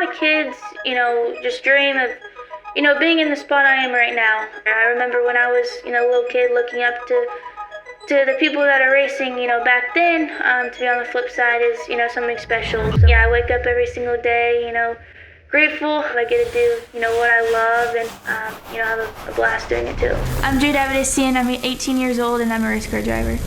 of kids, just dream of, being in the spot I am right now. I remember when I was, a little kid looking up to the people that are racing, back then, to be on the flip side is, something special. So, yeah, I wake up every single day, grateful I get to do, what I love and, have a blast doing it too. I'm Jade Avedisian, I'm 18 years old and I'm a race car driver.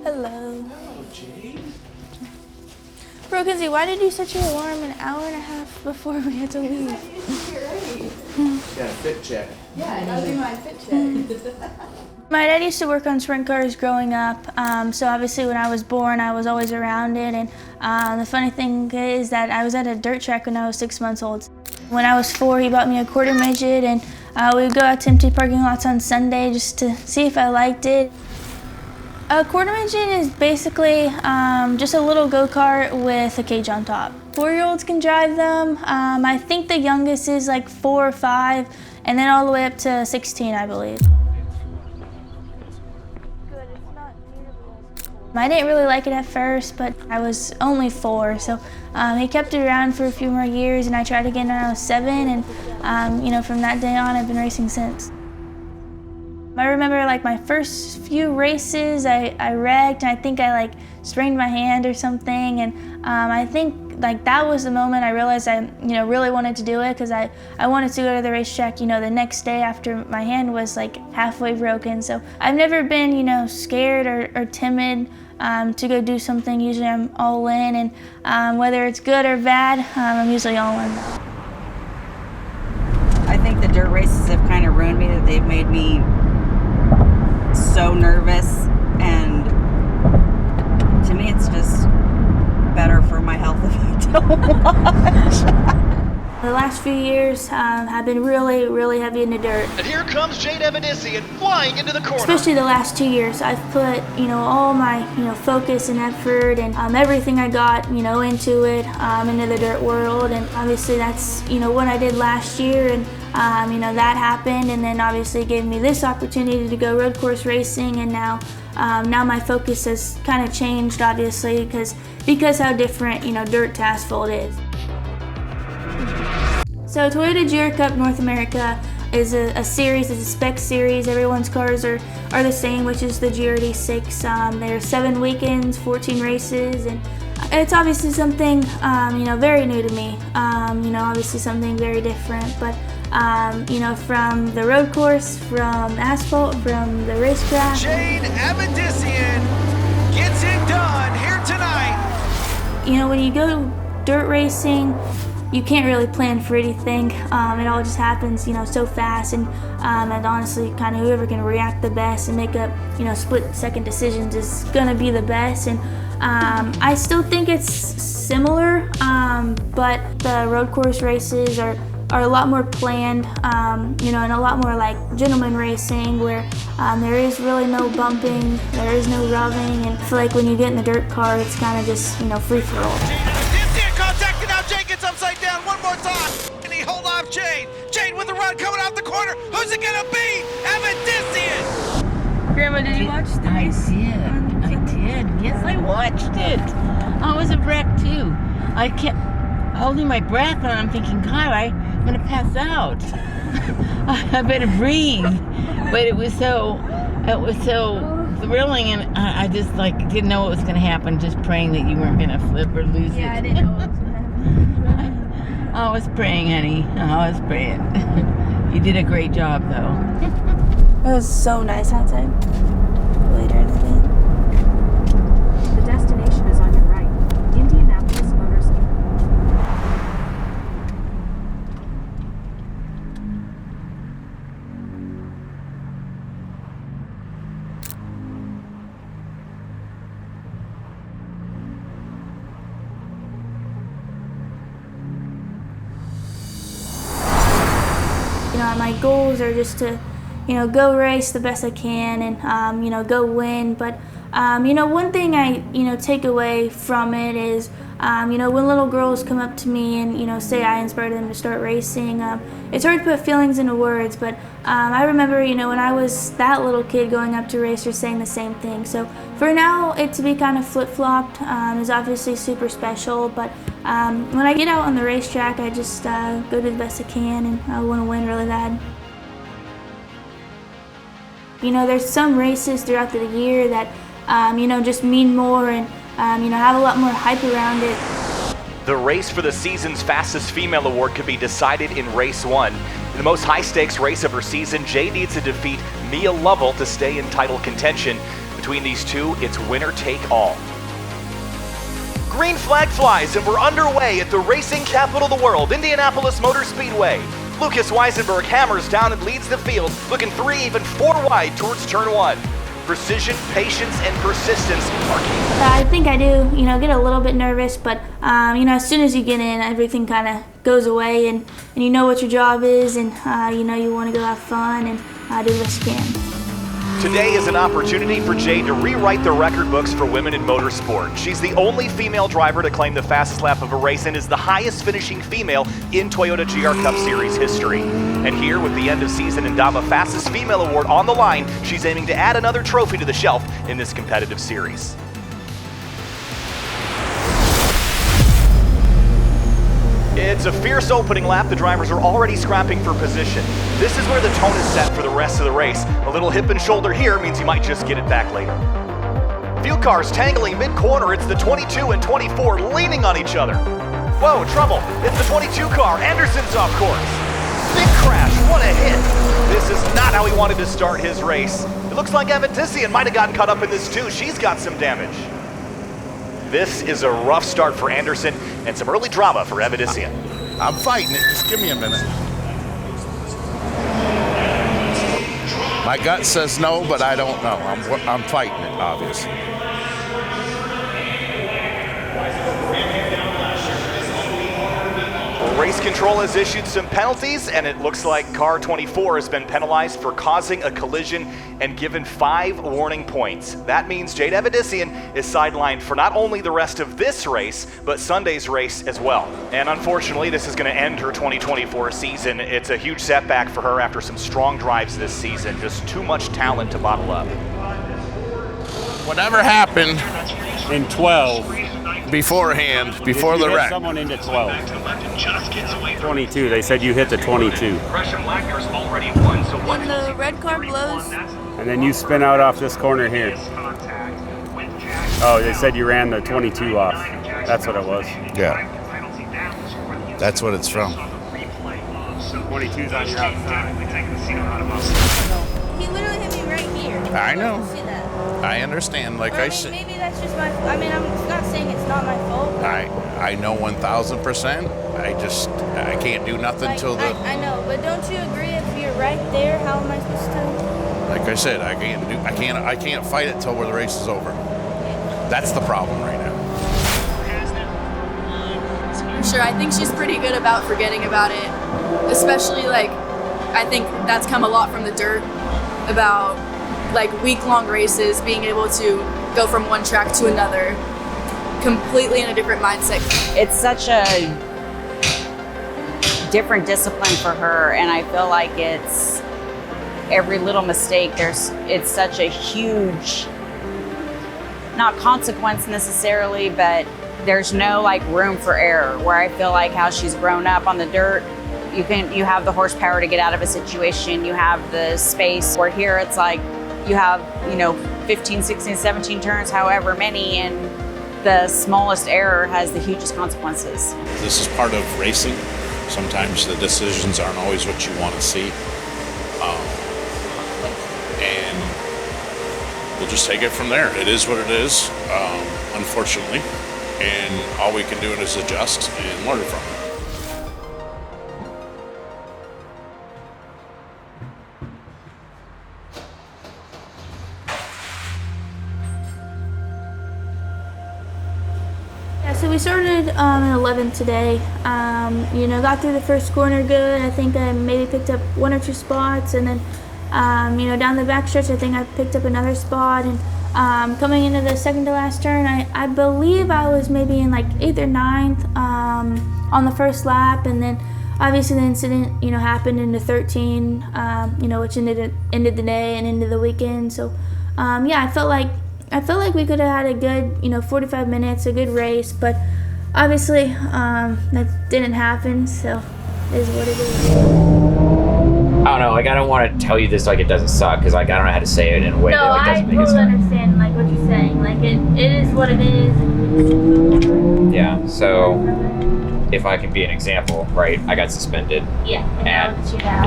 Hello. Hello, Jade. Bro, Kenzie, why did you set your alarm an hour and a half before we had to leave? Got a fit check. Yeah, that'll be my fit check. My dad used to work on sprint cars growing up, so obviously when I was born, I was always around it. And the funny thing is that I was at a dirt track when I was 6 months old. When I was 4, he bought me a quarter midget, and we would go out to empty parking lots on Sunday just to see if I liked it. A quarter midget is basically just a little go-kart with a cage on top. 4-year-olds can drive them. I think the youngest is like 4 or 5, and then all the way up to 16, I believe. I didn't really like it at first, but I was only 4, so he kept it around for a few more years, and I tried again when I was 7, and from that day on, I've been racing since. I remember like my first few races, I wrecked, and I think I sprained my hand or something, and I think that was the moment I realized I really wanted to do it, because I wanted to go to the racetrack the next day after my hand was halfway broken. So I've never been scared or timid to go do something. Usually I'm all in, and whether it's good or bad, I'm usually all in. I think the dirt races have kind of ruined me, that they've made me so nervous, and to me it's just better for my health if I don't watch. The last few years have been really, really heavy in the dirt. And here comes Jade Avedisian flying into the corner. Especially the last 2 years, I've put all my focus and effort and everything I got into it, into the dirt world, and obviously that's what I did last year, and that happened, and then obviously gave me this opportunity to go road course racing, and now my focus has kind of changed, obviously, because how different dirt to asphalt is. So Toyota GR Cup North America is a series, it's a spec series. Everyone's cars are the same, which is the GRD6. There are 7 weekends, 14 races, and it's obviously something very new to me. Obviously something very different, but from the road course, from asphalt, from the racetrack. Jade Avedisian gets it done here tonight. When you go dirt racing, you can't really plan for anything. It all just happens, so fast, and honestly, kind of whoever can react the best and make up, split-second decisions is gonna be the best. And I still think it's similar, but the road course races are a lot more planned, and a lot more like gentleman racing, where there is really no bumping, there is no rubbing, and I feel like when you get in the dirt car, it's kind of just, free for all. Contact, and now Jade gets upside down one more time. And he hold off Jade. Jade with the run coming out the corner. Who's it gonna be? Avedisian! Grandma, did you watch the race? I did. Yes, I watched it. I was a wreck too. I kept holding my breath, and I'm thinking, God, I'm gonna pass out. I better breathe. But it was so thrilling, and I just didn't know what was gonna happen. Just praying that you weren't gonna flip or lose it. Yeah, I didn't know what was gonna happen. I was praying, honey. I was praying. You did a great job, though. It was so nice outside later in the day. The destination is on your right. Indianapolis Motor Speedway. My goals are just to, go race the best I can and, go win. But, one thing I, take away from it is, when little girls come up to me and, say I inspired them to start racing, it's hard to put feelings into words, but I remember, when I was that little kid going up to racers saying the same thing. So for now, it to be kind of flip-flopped is obviously super special, but when I get out on the racetrack, I just go do the best I can, and I want to win really bad. There's some races throughout the year that, just mean more and, have a lot more hype around it. The race for the season's Fastest Female Award could be decided in race 1. In the most high-stakes race of her season, Jade needs to defeat Mia Lovell to stay in title contention. Between these two, it's winner take all. Green flag flies and we're underway at the racing capital of the world, Indianapolis Motor Speedway. Lucas Weisenberg hammers down and leads the field, looking 3, even 4 wide towards turn 1. Precision, patience, and persistence are key. I think I do, get a little bit nervous, but, as soon as you get in, everything kind of goes away and you know what your job is and, you want to go have fun and do the best you can. Today is an opportunity for Jade to rewrite the record books for women in motorsport. She's the only female driver to claim the fastest lap of a race and is the highest finishing female in Toyota GR Cup Series history. And here, with the end of season Endava Fastest Female Award on the line, she's aiming to add another trophy to the shelf in this competitive series. It's a fierce opening lap. The drivers are already scrapping for position. This is where the tone is set for the rest of the race. A little hip and shoulder here means you might just get it back later. Few cars tangling mid-corner. It's the 22 and 24 leaning on each other. Whoa, trouble. It's the 22 car. Anderson's off course. Big crash. What a hit. This is not how he wanted to start his race. It looks like Avedisian might have gotten caught up in this too. She's got some damage. This is a rough start for Anderson and some early drama for Avedisian. I'm fighting it. Just give me a minute. My gut says no, but I don't know. I'm fighting it, obviously. Race control has issued some penalties, and it looks like car 24 has been penalized for causing a collision and given 5 warning points. That means Jade Avedisian is sidelined for not only the rest of this race, but Sunday's race as well. And unfortunately, this is going to end her 2024 season. It's a huge setback for her after some strong drives this season. Just too much talent to bottle up. Whatever happened in 12. Beforehand, before the wreck. Someone into 12. 22. They said you hit the 22. When the red car blows. And then you spin out off this corner here. Oh, they said you ran the 22 off. That's what it was. Yeah. That's what it's from. 22's on your outside. He literally hit me right here. I know. See that? I understand. Like I said. Maybe that's just my. I'm not saying it's not my fault. I know 1,000%. I can't do nothing till the. I know, but don't you agree? If you're right there, how am I supposed to? Like I said, I can't fight it till the race is over. That's the problem right now. Sure, I think she's pretty good about forgetting about it. Especially I think that's come a lot from the dirt about week-long races, being able to go from one track to another completely in a different mindset. It's such a different discipline for her, and I feel like it's every little mistake, it's such a huge, not consequence necessarily, but there's no room for error, where I feel like how she's grown up on the dirt, you have the horsepower to get out of a situation, you have the space, where here it's you have 15, 16, 17 turns, however many, and the smallest error has the hugest consequences. This is part of racing. Sometimes the decisions aren't always what you want to see. And we'll just take it from there. It is what it is, unfortunately. And all we can do is adjust and learn from it. So we started started in 11th today. You know, got through the first corner good. I think I maybe picked up 1 or 2 spots, and then you know, down the backstretch, I think I picked up another spot. And coming into the second to last turn, I believe I was maybe in like 8th or 9th on the first lap, and then obviously the incident, you know, happened into 13, you know, which ended the day and into the weekend. So yeah, I felt like we could have had a good, you know, 45 minutes, a good race, but obviously that didn't happen, so it is what it is. I don't know, like, I don't want to tell you this like it doesn't suck, because like I don't know how to say it in a way that like, doesn't make it suck. No, I totally understand like what you're saying. Like it is what it is. Yeah, so if I can be an example, right, I got suspended. Yeah, and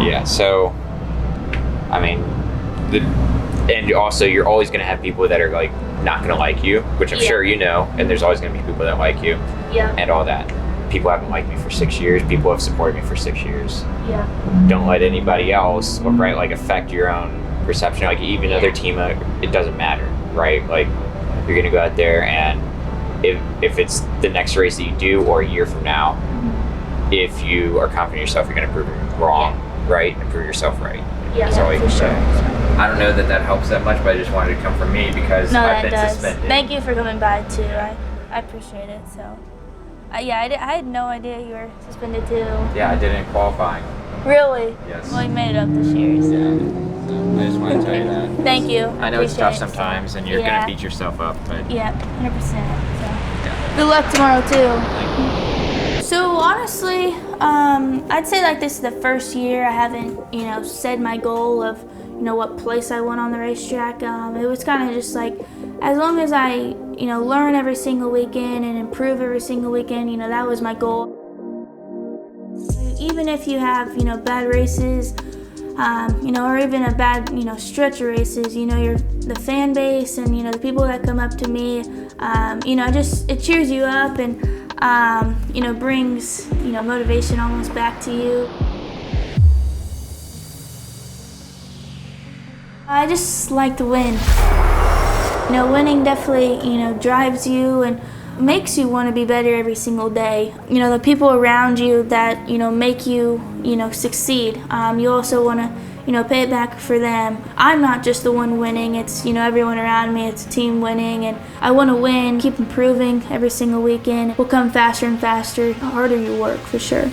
yeah, so I mean, and also you're always going to have people that are like not going to like you, which I'm sure you know, and there's always going to be people that like you, and all that. People haven't liked me for 6 years. People have supported me for 6 years. Yeah. Don't let anybody else, right, like affect your own perception. Like even other team, it doesn't matter, right? Like you're gonna go out there, and if it's the next race that you do, or a year from now, if you are confident in yourself, you're gonna prove it wrong, right, and prove yourself right. Yeah, that's all you can say. I don't know that that helps that much, but I just wanted to come from me because I've been suspended. Thank you for coming by too. I appreciate it. So. Yeah, I had no idea you were suspended too. Yeah, I did it in qualifying. Really? Yes. Well, you made it up this year. So. Yeah, I just want to tell you that. Thank you. I know it's tough sometimes, and you're going to beat yourself up, but... Yeah, 100%. So. Good luck tomorrow too. So honestly, I'd say like this is the first year I haven't, you know, said my goal of, you know, what place I want on the racetrack. It was kind of just like, as long as I, you know, learn every single weekend and improve every single weekend, you know, that was my goal. Even if you have, you know, bad races, you know, or even a bad, you know, stretch of races, you know, the fan base and, you know, the people that come up to me, you know, it cheers you up and, you know, brings, you know, motivation almost back to you. I just like to win. You know, winning definitely, you know, drives you and makes you want to be better every single day. You know, the people around you that, you know, make you, you know, succeed. You also want to, you know, pay it back for them. I'm not just the one winning, it's, you know, everyone around me, it's a team winning, and I want to win, keep improving every single weekend. We'll come faster and faster, the harder you work, for sure.